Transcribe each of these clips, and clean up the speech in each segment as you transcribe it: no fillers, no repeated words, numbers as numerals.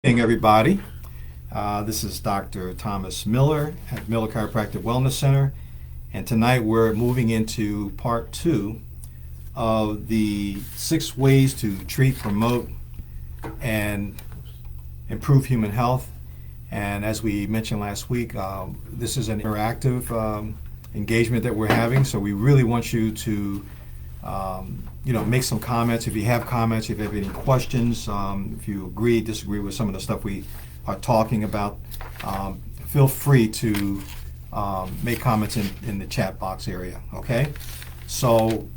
Hey everybody, this is Dr. Thomas Miller at Miller Chiropractic Wellness Center, and tonight we're moving into part 2 of the 6 ways to treat, promote, and improve human health. And as we mentioned last week, this is an interactive engagement that we're having, so we really want you to make some comments. If you have comments, if you have any questions, if you agree, disagree with some of the stuff we are talking about, feel free to make comments in the chat box area, okay? So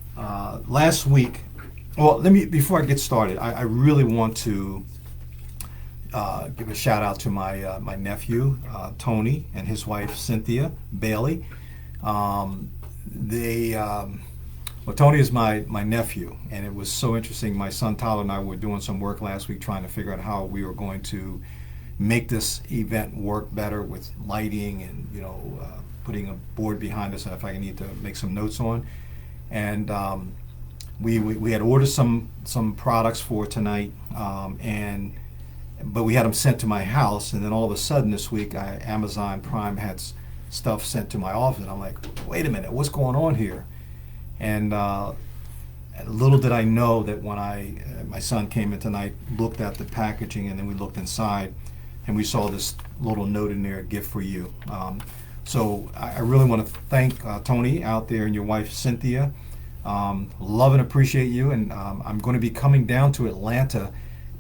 last week, before I get started, I really want to give a shout out to my nephew, Tony, and his wife, Cynthia Bailey. Tony is my nephew, and it was so interesting. My son Tyler and I were doing some work last week trying to figure out how we were going to make this event work better with lighting and putting a board behind us if I need to make some notes on. And we had ordered some products for tonight, but we had them sent to my house, and then all of a sudden this week Amazon Prime had stuff sent to my office, and I'm like, wait a minute, what's going on here? And little did I know that when my son came in tonight, looked at the packaging, and then we looked inside, and we saw this little note in there, "A gift for you." So I really want to thank Tony out there and your wife Cynthia. Love and appreciate you, and I'm going to be coming down to Atlanta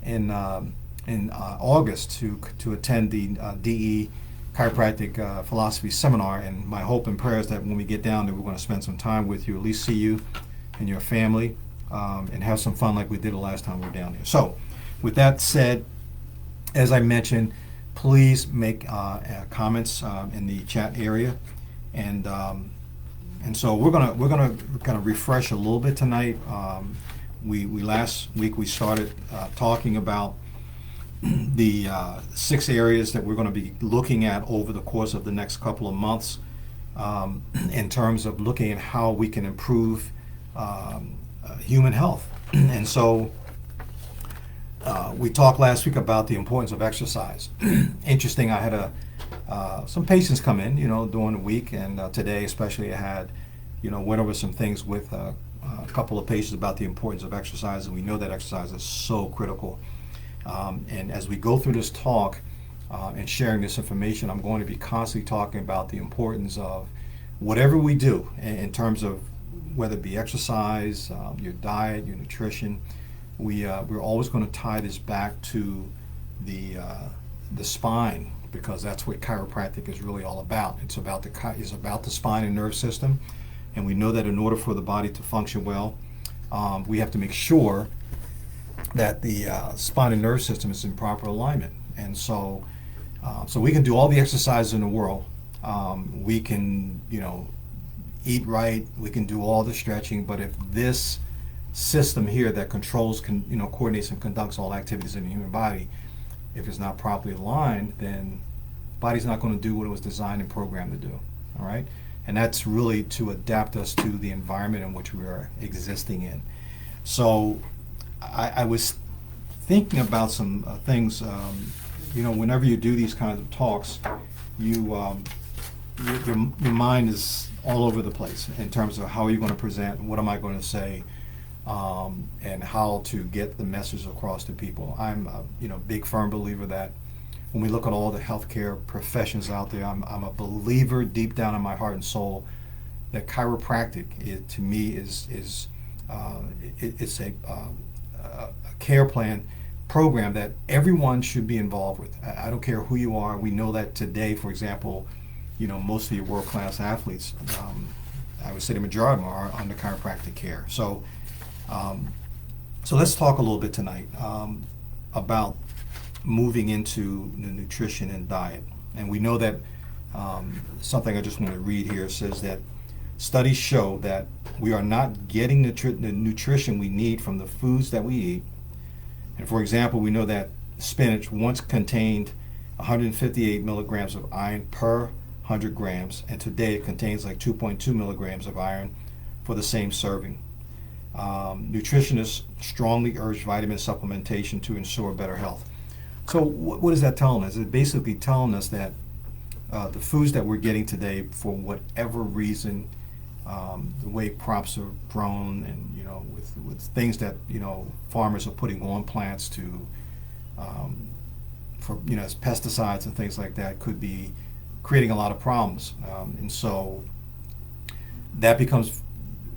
in August to attend the DE Chiropractic Philosophy Seminar, and my hope and prayer is that when we get down there, we're going to spend some time with you, at least see you and your family, and have some fun like we did the last time we were down here. So, with that said, as I mentioned, please make comments in the chat area, and so we're gonna kind of refresh a little bit tonight. We last week we started talking about the 6 areas that we're going to be looking at over the course of the next couple of months, in terms of looking at how we can improve human health. And so we talked last week about the importance of exercise. Interesting, I had some patients come in during the week, and today especially I had went over some things with a couple of patients about the importance of exercise, and we know that exercise is so critical. And as we go through this talk and sharing this information, I'm going to be constantly talking about the importance of whatever we do in terms of whether it be exercise, your diet, your nutrition. We're always going to tie this back to the spine, because that's what chiropractic is really all about. It's about the spine and nerve system, and we know that in order for the body to function well, we have to make sure that the spine and nerve system is in proper alignment. And so we can do all the exercises in the world. We can eat right, we can do all the stretching, but if this system here that controls, coordinates and conducts all activities in the human body, if it's not properly aligned, then the body's not going to do what it was designed and programmed to do. All right, and that's really to adapt us to the environment in which we are existing in. So I was thinking about some things. Whenever you do these kinds of talks, your mind is all over the place in terms of how are you going to present, what am I going to say, and how to get the message across to people. I'm a big firm believer that when we look at all the healthcare professions out there, I'm a believer deep down in my heart and soul that chiropractic, to me, is a care plan program that everyone should be involved with. I don't care who you are. We know that today, for example, most of your world-class athletes, I would say the majority of them are under chiropractic care. So let's talk a little bit tonight about moving into the nutrition and diet. And we know that something I just want to read here says that studies show that we are not getting the nutrition we need from the foods that we eat. And for example, we know that spinach once contained 158 milligrams of iron per 100 grams, and today it contains like 2.2 milligrams of iron for the same serving. Nutritionists strongly urge vitamin supplementation to ensure better health. So what is that telling us? It's basically telling us that the foods that we're getting today, for whatever reason, the way crops are grown, and with things that farmers are putting on plants to for as pesticides and things like that, could be creating a lot of problems, and so that becomes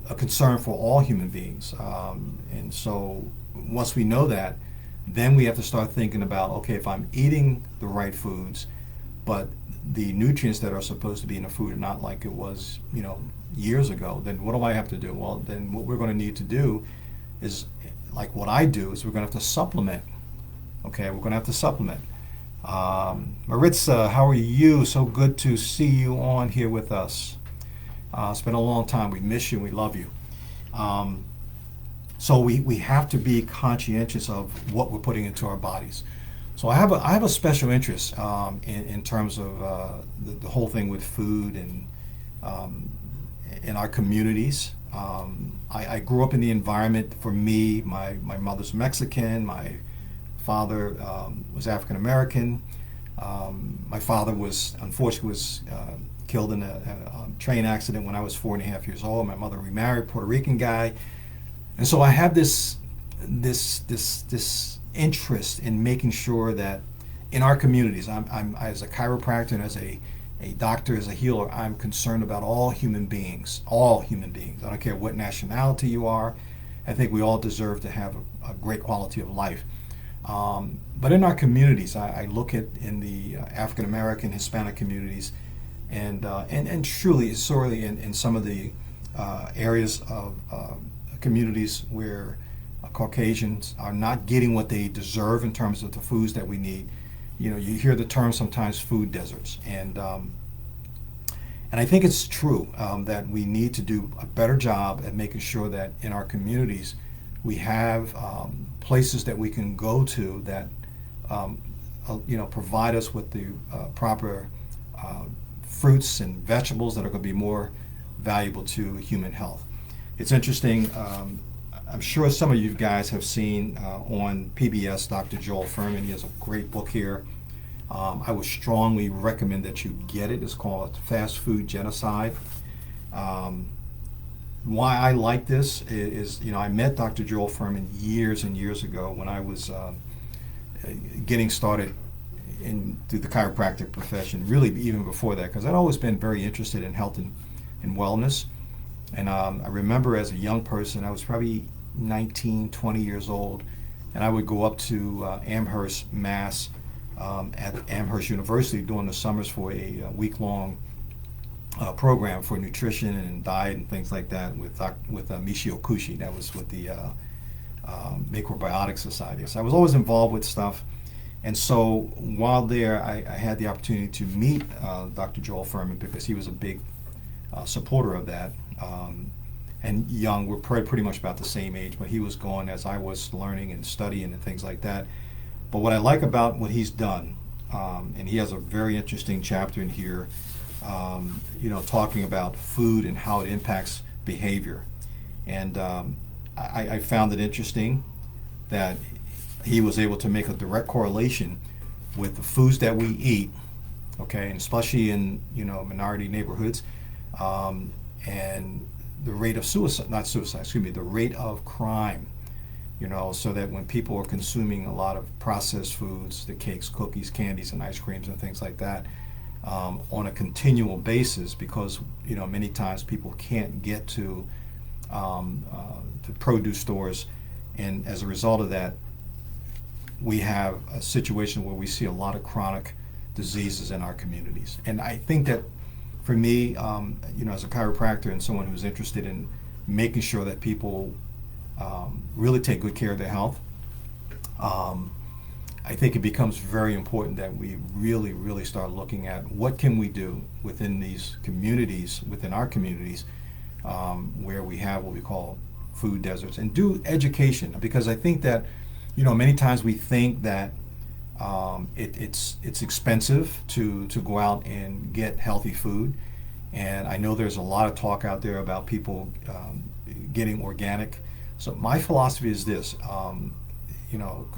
a concern for all human beings. And so once we know that, then we have to start thinking about, okay, if I'm eating the right foods, but the nutrients that are supposed to be in the food are not like it was, years ago, then what do I have to do? Well, then what we're going to need to do is, like what I do, is we're going to have to supplement. Okay, we're going to have to supplement. Maritza, how are you? So good to see you on here with us. It's been a long time. We miss you. We love you. So we have to be conscientious of what we're putting into our bodies. So I have a special interest in terms of the whole thing with food and in our communities. I grew up in the environment. For me, my mother's Mexican. My father was African American. My father unfortunately was killed in a train accident when I was 4.5 years old. My mother remarried, Puerto Rican guy, and so I have this interest in making sure that in our communities, I'm as a chiropractor and as a doctor, as a healer, I'm concerned about all human beings. All human beings. I don't care what nationality you are. I think we all deserve to have a great quality of life. But in our communities, I look at in the African American, Hispanic communities, and truly, sorely, in some of the areas of communities where Caucasians are not getting what they deserve in terms of the foods that we need. You hear the term sometimes food deserts, and I think it's true that we need to do a better job at making sure that in our communities we have places that we can go to that provide us with the proper fruits and vegetables that are going to be more valuable to human health. It's interesting. I'm sure some of you guys have seen on PBS Dr. Joel Fuhrman. He has a great book here. I would strongly recommend that you get it. It's called Fast Food Genocide. Why I like this is, I met Dr. Joel Fuhrman years and years ago when I was getting started through the chiropractic profession, really even before that, because I'd always been very interested in health and wellness. And I remember as a young person, I was probably 19, 20 years old, and I would go up to Amherst, Mass, at Amherst University during the summers for a week-long program for nutrition and diet and things like that with Michio Kushi. That was with the Macrobiotic Society. So I was always involved with stuff. And so while there, I had the opportunity to meet Dr. Joel Fuhrman because he was a big supporter of that. And young, we're pretty much about the same age, but he was going as I was learning and studying and things like that. But what I like about what he's done, and he has a very interesting chapter in here, talking about food and how it impacts behavior. And I found it interesting that he was able to make a direct correlation with the foods that we eat, okay, and especially in minority neighborhoods, and the rate of the rate of crime, so that when people are consuming a lot of processed foods, the cakes, cookies, candies, and ice creams and things like that, on a continual basis, because many times people can't get to produce stores, and as a result of that, we have a situation where we see a lot of chronic diseases in our communities. And I think that for me, as a chiropractor and someone who's interested in making sure that people really take good care of their health, I think it becomes very important that we really, really start looking at what can we do within these communities, within our communities, where we have what we call food deserts, and do education, because I think that many times we think that it's expensive to go out and get healthy food, and I know there's a lot of talk out there about people getting organic. So my philosophy is this: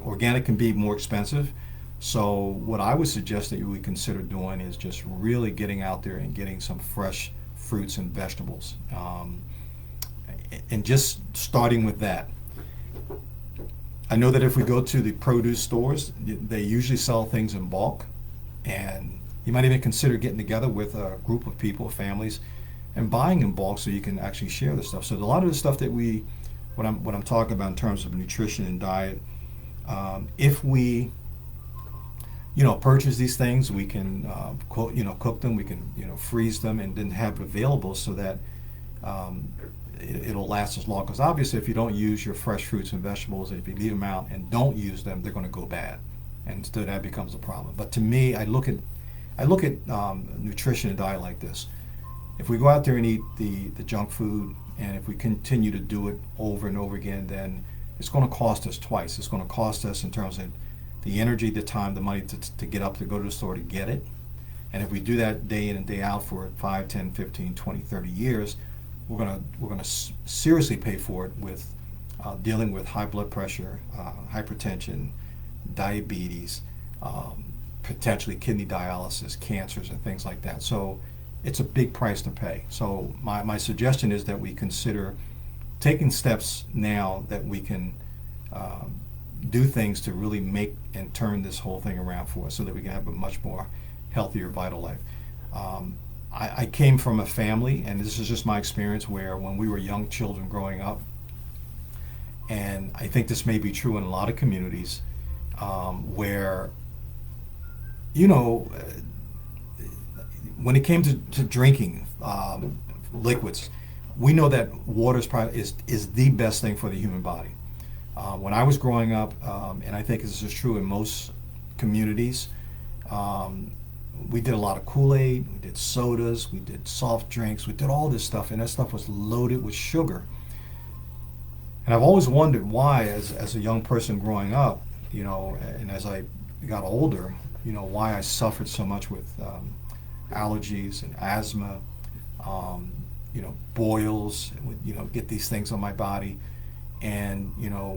organic can be more expensive, So what I would suggest that you would consider doing is just really getting out there and getting some fresh fruits and vegetables, and just starting with that. I know that if we go to the produce stores, they usually sell things in bulk, and you might even consider getting together with a group of people, families, and buying in bulk so you can actually share the stuff. So a lot of the stuff that what I'm talking about in terms of nutrition and diet, if we purchase these things, we can cook them, we can freeze them, and then have it available so that it'll last as long. Because obviously, if you don't use your fresh fruits and vegetables, if you leave them out and don't use them, they're going to go bad, and so that becomes a problem. But to me, I look at nutrition and diet like this. If we go out there and eat the junk food, and if we continue to do it over and over again, then it's going to cost us twice. It's going to cost us in terms of the energy, the time, the money to get up, to go to the store to get it. And if we do that day in and day out for 5, 10, 15, 20, 30 years, we're going to seriously pay for it with dealing with high blood pressure, hypertension, diabetes, potentially kidney dialysis, cancers, and things like that. So it's a big price to pay. So my suggestion is that we consider taking steps now that we can do things to really make and turn this whole thing around for us so that we can have a much more healthier, vital life. I came from a family, and this is just my experience, where when we were young children growing up, and I think this may be true in a lot of communities, where, when it came to drinking liquids, we know that water is the best thing for the human body. When I was growing up, and I think this is true in most communities, we did a lot of Kool-Aid, we did sodas, we did soft drinks, we did all this stuff, and that stuff was loaded with sugar. And I've always wondered why, as a young person growing up, and as I got older, why I suffered so much with allergies and asthma, boils, get these things on my body. And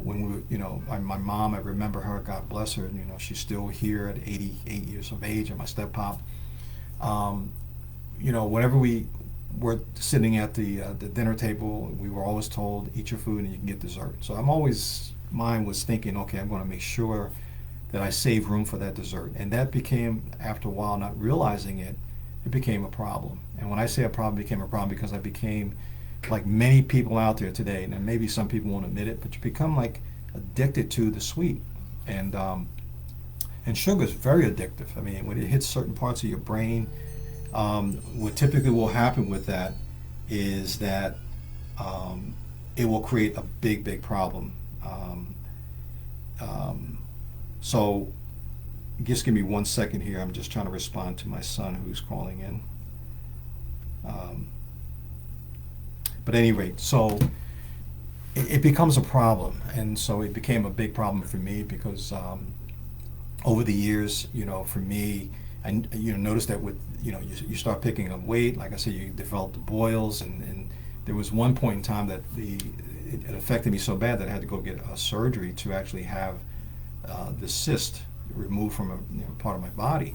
when we were, my mom, I remember her, God bless her, she's still here at 88 years of age, and my step-pop. Whenever we were sitting at the dinner table, we were always told, eat your food and you can get dessert. So mine was thinking, okay, I'm going to make sure that I save room for that dessert. And that became, after a while, not realizing it, it became a problem. And when I say a problem, it became a problem because I became, like many people out there today, and maybe some people won't admit it, but you become like addicted to the sweet. And sugar is very addictive. I mean, when it hits certain parts of your brain, what typically will happen with that is that it will create a big problem. So just give me 1 second here. I'm just trying to respond to my son who's calling in. But at any rate, so it becomes a problem, and so it became a big problem for me because over the years, for me, I noticed that with you start picking up weight. Like I said, you develop the boils, and there was one point in time that it affected me so bad that I had to go get a surgery to actually have the cyst removed from a part of my body,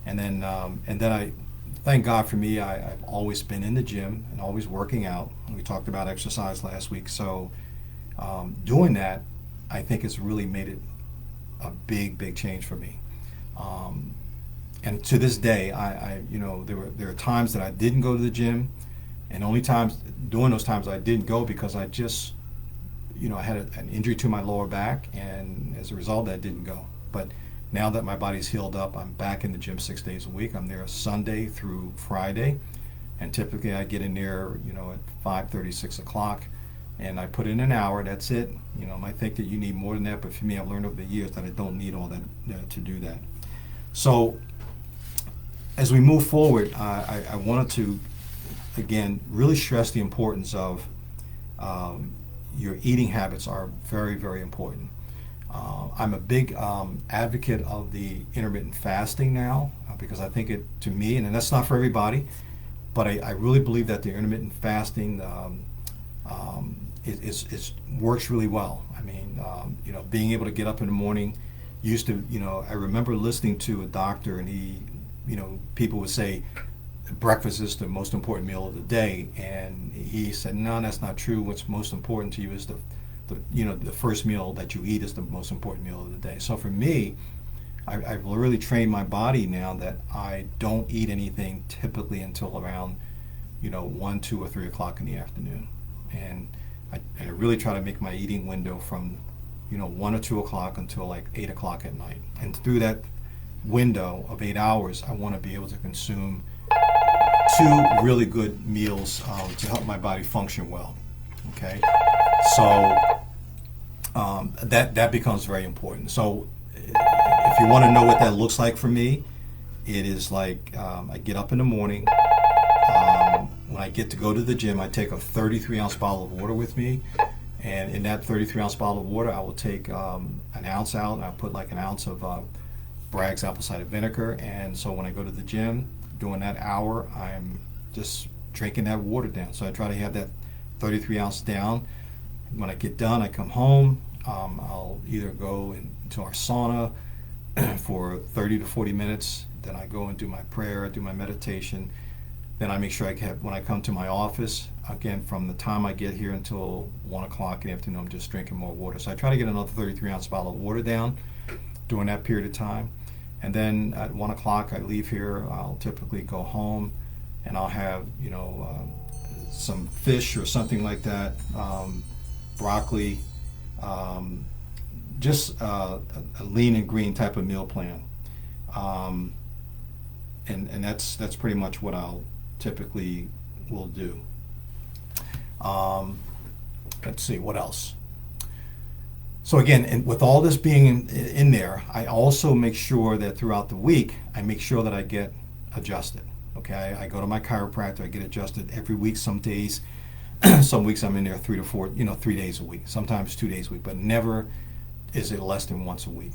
and then I. Thank God for me, I've always been in the gym and always working out. We talked about exercise last week. So doing that, I think has really made it a big change for me. And to this day, there are times that I didn't go to the gym, and during those times I didn't go because I just, I had an injury to my lower back, and as a result, I didn't go. But now that my body's healed up, I'm back in the gym 6 days a week. I'm there Sunday through Friday, and typically I get in there, at 5:30, 6 o'clock, and I put in an hour. That's it. I might think that you need more than that, but for me, I've learned over the years that I don't need all that to do that. So, as we move forward, I wanted to, again, really stress the importance of your eating habits are very important. I'm a big advocate of the intermittent fasting now because I think it, to me, and that's not for everybody, but I really believe that the intermittent fasting works really well. I mean, being able to get up in the morning, used to, I remember listening to a doctor, and people would say breakfast is the most important meal of the day, and he said, no, that's not true. What's most important to you is the first meal that you eat is the most important meal of the day. So for me, I've really trained my body now that I don't eat anything typically until around 1, 2, or 3 o'clock in the afternoon, and I really try to make my eating window from 1 or 2 o'clock until like 8 o'clock at night. And through that window of 8 hours, I want to be able to consume 2 really good meals to help my body function well. Okay, so that becomes very important. So if you want to know what that looks like for me, it is like I get up in the morning. When I get to go to the gym, I take a 33-ounce bottle of water with me. And in that 33-ounce bottle of water, I will take an ounce out, and I'll put like an ounce of Bragg's apple cider vinegar. And so when I go to the gym, during that hour, I'm just drinking that water down. So I try to have that 33-ounce down. When I get done, I come home. I'll either go into our sauna for 30 to 40 minutes. Then I go and do my prayer, do my meditation. Then I make sure when I come to my office, again, from the time I get here until 1 o'clock in the afternoon, I'm just drinking more water. So I try to get another 33-ounce bottle of water down during that period of time. And then at 1 o'clock, I leave here. I'll typically go home, and I'll have, some fish or something like that, broccoli, just a lean and green type of meal plan. And that's pretty much what I'll typically will do. Let's see, what else? So again, and with all this being in there, I also make sure that throughout the week, I make sure that I get adjusted. Okay, I go to my chiropractor, I get adjusted every week. Some days, some weeks I'm in there 3 to 4, 3 days a week, sometimes 2 days a week, but never is it less than once a week.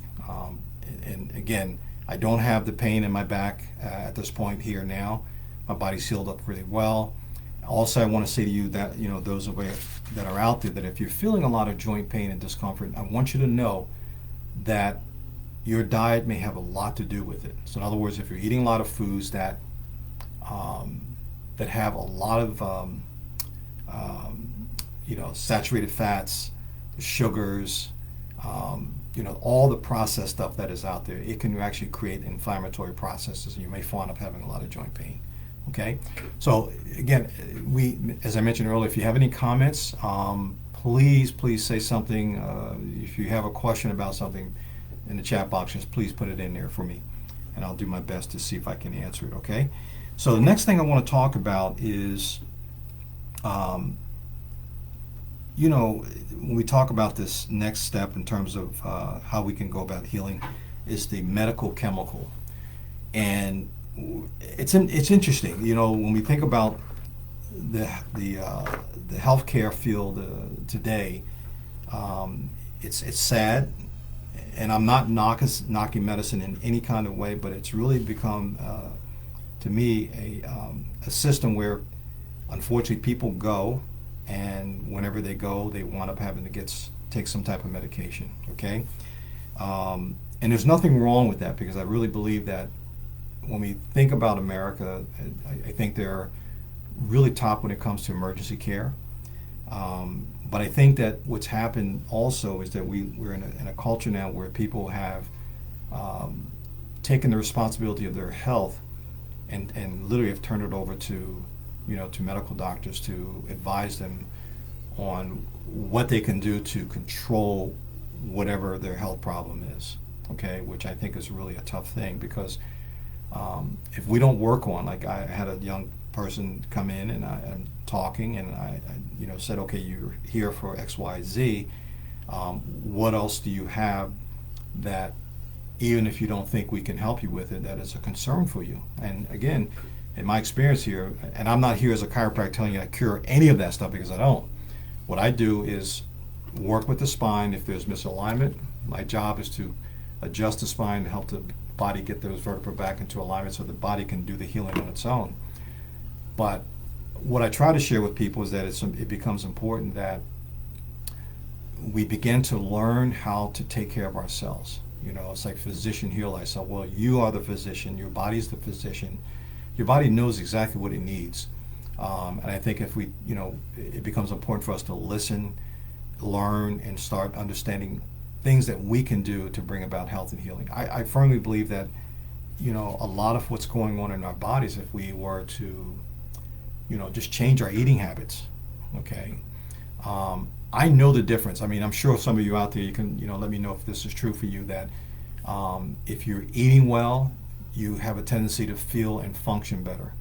And again, I don't have the pain in my back at this point here now. My body's healed up really well. Also, I want to say to you that, those of you that are out there, that if you're feeling a lot of joint pain and discomfort, I want you to know that your diet may have a lot to do with it. So in other words, if you're eating a lot of foods that have a lot of saturated fats, sugars, all the processed stuff that is out there, it can actually create inflammatory processes, and you may wind up having a lot of joint pain. Okay, so again, as I mentioned earlier, if you have any comments, please say something. If you have a question about something in the chat box, just please put it in there for me, and I'll do my best to see if I can answer it. Okay, so the next thing I want to talk about is, when we talk about this next step in terms of how we can go about healing, is the medical chemical. And it's interesting, when we think about the healthcare field today. It's sad, and I'm not knocking medicine in any kind of way, but it's really become to me a system where, unfortunately, people go, and whenever they go, they wind up having to take some type of medication. Okay, and there's nothing wrong with that, because I really believe that when we think about America, I think they're really top when it comes to emergency care. But I think that what's happened also is that we're in a culture now where people have taken the responsibility of their health and literally have turned it over to medical doctors to advise them on what they can do to control whatever their health problem is. Okay, which I think is really a tough thing, because if we don't work on, like I had a young person come in, and I'm talking, and I said, okay, you're here for X, Y, Z. What else do you have that, even if you don't think we can help you with it, that is a concern for you? And again, in my experience here, and I'm not here as a chiropractor telling you I cure any of that stuff, because I don't. What I do is work with the spine. If there's misalignment, my job is to adjust the spine to help the body get those vertebrae back into alignment so the body can do the healing on its own. But what I try to share with people is that it becomes important that we begin to learn how to take care of ourselves. It's like physician heal thyself. Well, you are the physician. Your body's the physician. Your body knows exactly what it needs. And I think if we, it becomes important for us to listen, learn, and start understanding things that we can do to bring about health and healing. I firmly believe that, a lot of what's going on in our bodies, if we were to, just change our eating habits, okay? I know the difference. I mean, I'm sure some of you out there, you can, let me know if this is true for you, that if you're eating well, you have a tendency to feel and function better.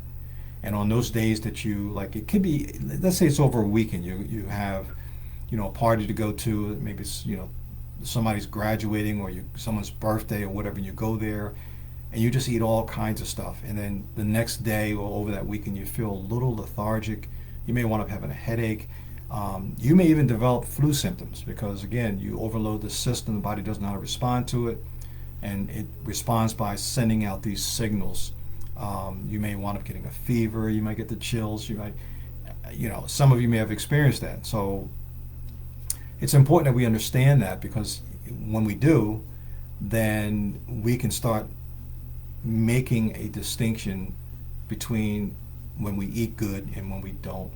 And on those days that you, like, it could be, let's say it's over a weekend, you have, a party to go to, maybe it's, somebody's graduating or someone's birthday or whatever, and you go there and you just eat all kinds of stuff. And then the next day or over that weekend, you feel a little lethargic. You may wind up having a headache. You may even develop flu symptoms because, again, you overload the system, the body doesn't know how to respond to it, and it responds by sending out these signals. You may wind up getting a fever, you might get the chills, you might, some of you may have experienced that. So it's important that we understand that, because when we do, then we can start making a distinction between when we eat good and when we don't.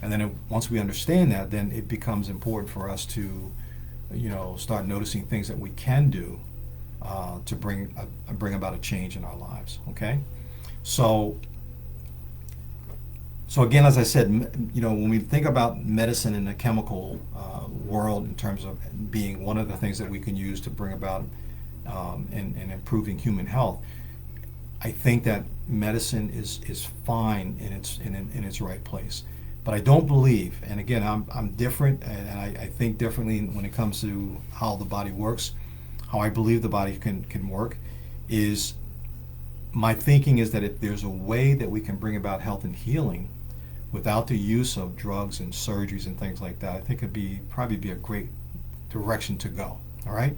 And then once we understand that, then it becomes important for us to, start noticing things that we can do to bring about a change in our lives. Okay, so again, as I said, when we think about medicine in the chemical world, in terms of being one of the things that we can use to bring about and improving human health, I think that medicine is fine in its right place. But I don't believe, and again, I'm different, and I think differently when it comes to how the body works. How I believe the body can work is, my thinking is that if there's a way that we can bring about health and healing without the use of drugs and surgeries and things like that, I think it'd probably be a great direction to go. All right,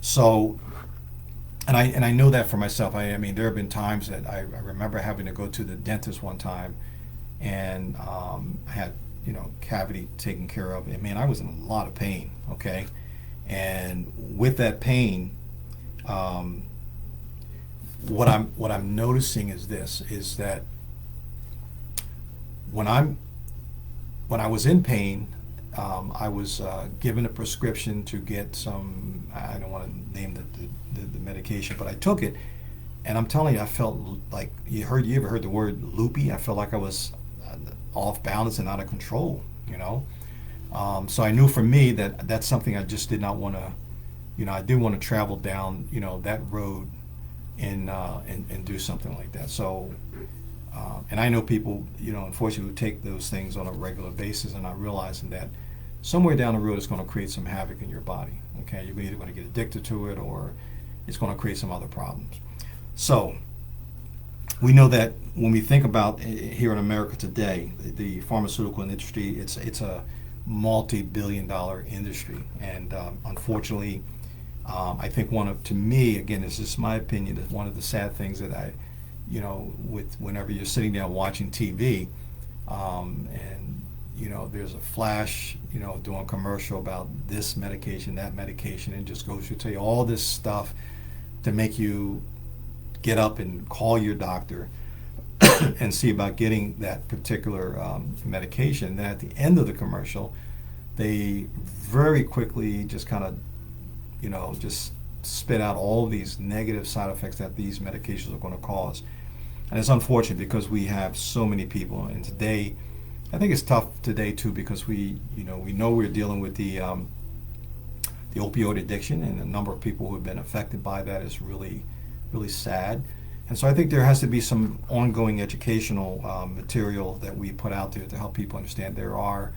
so. And I know that for myself. I mean, there have been times that I remember having to go to the dentist one time, and I had cavity taken care of, and man, I was in a lot of pain. Okay, and with that pain, what I'm noticing is that when I was in pain, I was given a prescription to get some, I don't want to name the medication, but I took it, and I'm telling you, I felt like, you ever heard the word loopy? I felt like I was off balance and out of control, So I knew for me that that's something I just did not want to, I didn't want to travel down, that road and do something like that. So, and I know people, unfortunately, who take those things on a regular basis and not realizing that somewhere down the road it's going to create some havoc in your body. Okay, you're either going to get addicted to it, or it's going to create some other problems. So we know that when we think about here in America today, the pharmaceutical industry, it's a multi-billion-dollar industry, and unfortunately, I think to me, again, this is my opinion, is one of the sad things that whenever you're sitting down watching TV, and there's a flash, doing a commercial about this medication, that medication, and just goes to tell you all this stuff to make you get up and call your doctor and see about getting that particular medication. Then at the end of the commercial, they very quickly just kind of, just spit out all these negative side effects that these medications are going to cause. And it's unfortunate because we have so many people, and today, I think it's tough today too, because we know we're dealing with the opioid addiction, and the number of people who have been affected by that is really, really sad. And so I think there has to be some ongoing educational material that we put out there to help people understand there are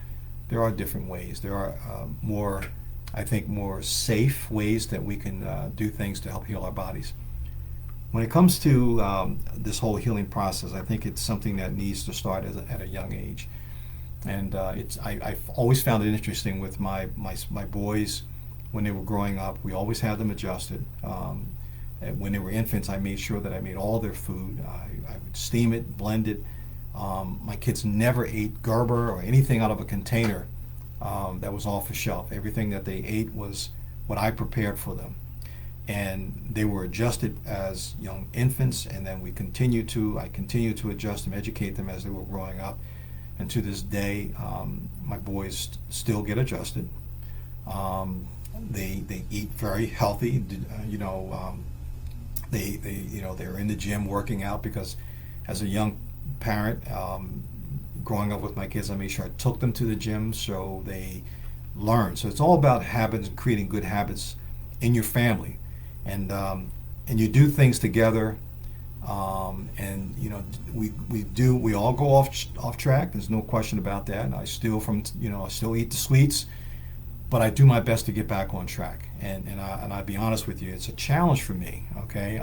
different ways. There are more safe ways that we can do things to help heal our bodies. When it comes to this whole healing process, I think it's something that needs to start at a young age. And I've always found it interesting with my boys when they were growing up. We always had them adjusted. When they were infants, I made sure that I made all their food. I would steam it, blend it. My kids never ate Gerber or anything out of a container that was off the shelf. Everything that they ate was what I prepared for them. and they were adjusted as young infants, and then I continued to adjust them, educate them as they were growing up. And to this day, my boys still get adjusted. They eat very healthy. They're in the gym working out, because as a young parent, growing up with my kids, I made sure I took them to the gym so they learn. So it's all about habits and creating good habits in your family, and you do things together. And we all go off track. There's no question about that. I still eat the sweets, but I do my best to get back on track. And I'll be honest with you, it's a challenge for me. Okay,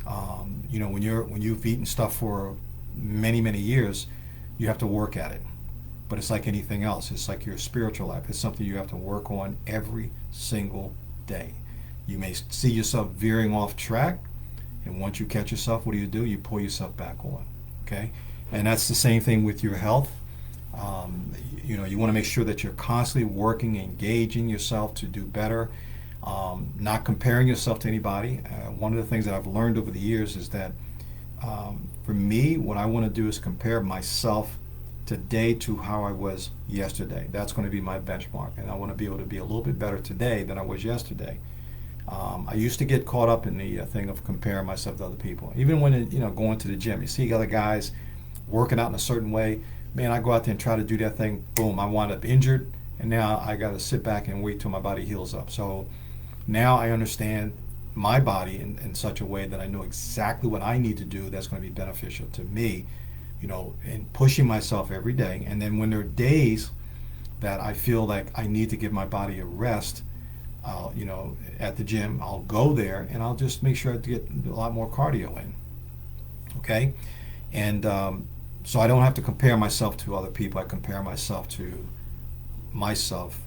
when you've eaten stuff for many years, you have to work at it. But it's like anything else. It's like your spiritual life. It's something you have to work on every single day. You may see yourself veering off track, and once you catch yourself, what do? You pull yourself back on. Okay, and that's the same thing with your health. You want to make sure that you're constantly working, engaging yourself to do better, not comparing yourself to anybody. One of the things that I've learned over the years is that for me, what I want to do is compare myself today to how I was yesterday. That's going to be my benchmark, and I want to be able to be a little bit better today than I was yesterday. I used to get caught up in the thing of comparing myself to other people. Even when going to the gym, you see other guys working out in a certain way. Man, I go out there and try to do that thing. Boom, I wind up injured, and now I got to sit back and wait till my body heals up. So now I understand my body in such a way that I know exactly what I need to do that's going to be beneficial to me, and pushing myself every day. And then when there are days that I feel like I need to give my body a rest, at the gym, I'll go there and I'll just make sure to get a lot more cardio in. Okay? And so I don't have to compare myself to other people. I compare myself to myself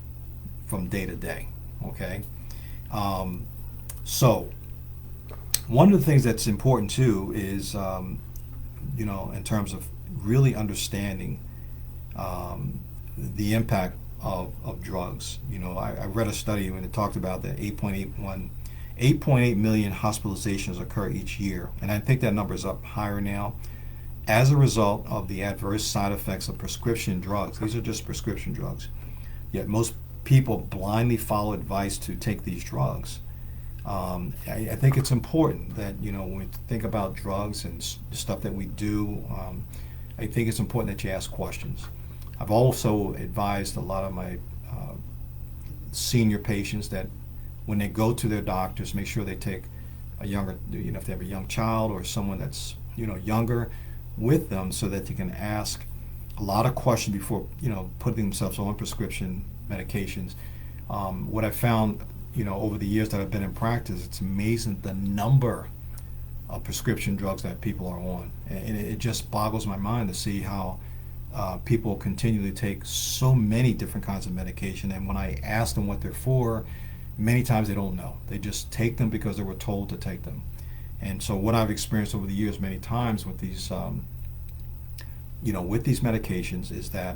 from day to day. Okay? So one of the things that's important too is, in terms of really understanding the impact of drugs. I read a study when it talked about that 8.8 million hospitalizations occur each year, and I think that number is up higher now as a result of the adverse side effects of prescription drugs. These are just prescription drugs, yet most people blindly follow advice to take these drugs. I think it's important that when we think about drugs and stuff that we do, I think it's important that you ask questions. I've also advised a lot of my senior patients that when they go to their doctors, make sure they take a younger, if they have a young child or someone that's younger with them, so that they can ask a lot of questions before putting themselves on prescription medications. What I found over the years that I've been in practice, it's amazing the number of prescription drugs that people are on, and it just boggles my mind to see how people continually take so many different kinds of medication, and when I ask them what they're for, many times they don't know. They just take them because they were told to take them. And so what I've experienced over the years many times with these, with these medications is that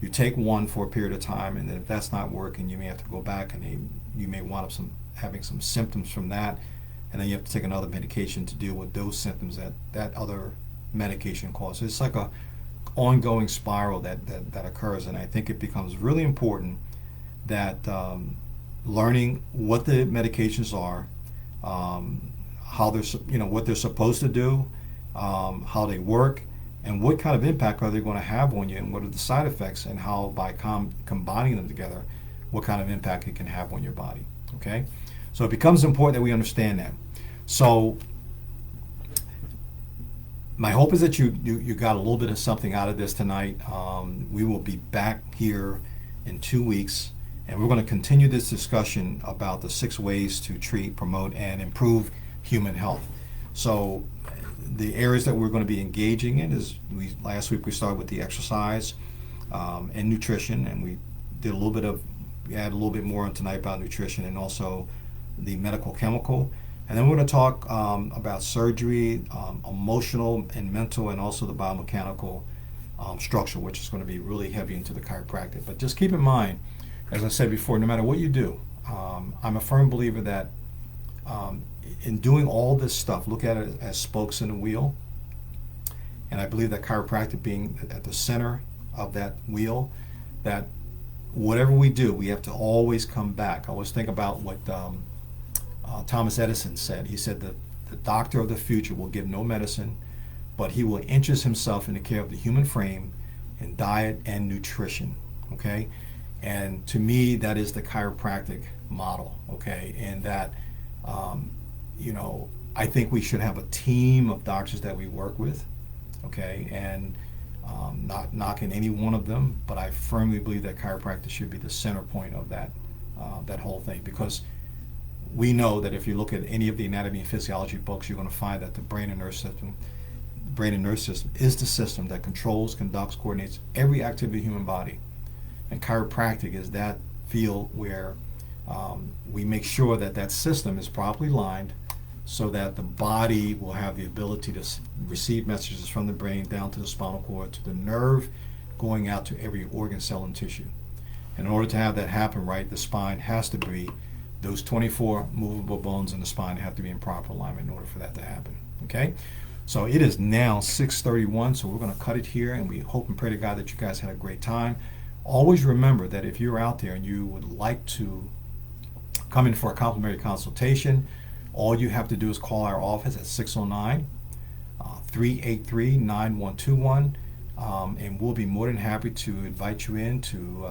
you take one for a period of time, and then if that's not working, you may have to go back, and you may wind up having some symptoms from that, and then you have to take another medication to deal with those symptoms that other medication causes. It's like a ongoing spiral that occurs, and I think it becomes really important that learning what the medications are, how they're what they're supposed to do, how they work, and what kind of impact are they going to have on you, and what are the side effects, and how by combining them together, what kind of impact it can have on your body. Okay, so it becomes important that we understand that. So my hope is that you got a little bit of something out of this tonight. We will be back here in 2 weeks, and we're going to continue this discussion about the 6 ways to treat, promote, and improve human health. So the areas that we're going to be engaging in is, last week we started with the exercise and nutrition, and we add a little bit more on tonight about nutrition, and also the medical chemical. And then we're going to talk about surgery, emotional and mental, and also the biomechanical structure, which is going to be really heavy into the chiropractic. But just keep in mind, as I said before, no matter what you do, I'm a firm believer that in doing all this stuff, look at it as spokes in a wheel. And I believe that chiropractic being at the center of that wheel, that whatever we do, we have to always come back. I always think about what Thomas Edison said. He said that the doctor of the future will give no medicine, but he will interest himself in the care of the human frame in diet and nutrition. Okay? And to me, that is the chiropractic model. Okay? And that, I think we should have a team of doctors that we work with. Okay? And not knocking any one of them, but I firmly believe that chiropractic should be the center point of that whole thing, because we know that if you look at any of the anatomy and physiology books, you're going to find that the brain and nerve system is the system that controls, conducts, coordinates every activity of the human body. And chiropractic is that field where we make sure that that system is properly lined so that the body will have the ability to receive messages from the brain down to the spinal cord, to the nerve, going out to every organ, cell, and tissue. And in order to have that happen right, the spine has to be, those 24 movable bones in the spine have to be in proper alignment in order for that to happen. Okay? So it is now 6:31, so we're going to cut it here, and we hope and pray to God that you guys had a great time. Always remember that if you're out there and you would like to come in for a complimentary consultation, all you have to do is call our office at 609-383-9121, and we'll be more than happy to invite you in to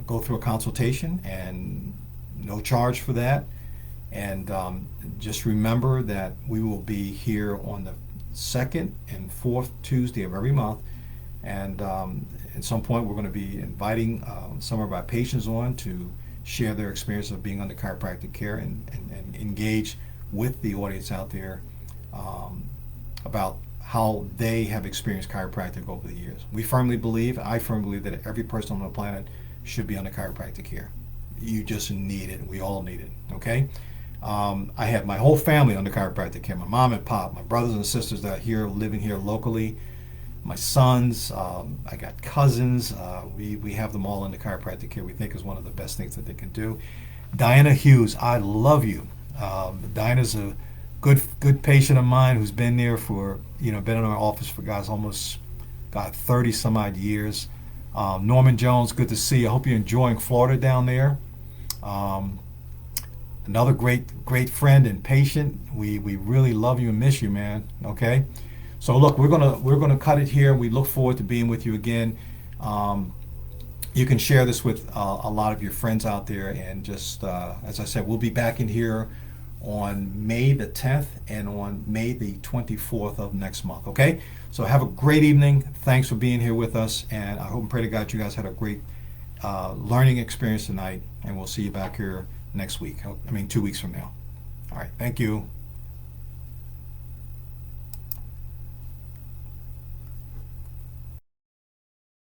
go through a consultation, and no charge for that. And just remember that we will be here on the second and fourth Tuesday of every month. And at some point, we're going to be inviting some of our patients on to share their experience of being under chiropractic care and engage with the audience out there about how they have experienced chiropractic over the years. I firmly believe that every person on the planet should be under chiropractic care. You just need it. We all need it. Okay? I have my whole family under chiropractic care. My mom and pop, my brothers and sisters that are here, living here locally, my sons, I got cousins. We have them all under chiropractic care. We think is one of the best things that they can do. Diana Hughes, I love you. Diana's a good patient of mine who's been there for, been in our office for almost 30 some odd years. Norman Jones, good to see you. I hope you're enjoying Florida down there. Another great friend and patient. We really love you and miss you, man. Okay, so look, we're gonna cut it here. We look forward to being with you again. You can share this with a lot of your friends out there, and just as I said, we'll be back in here on May the 10th and on May the 24th of next month. Okay, so have a great evening. Thanks for being here with us, and I hope and pray to God you guys had a great learning experience tonight, and we'll see you back here next week. 2 weeks from now. All right, thank you.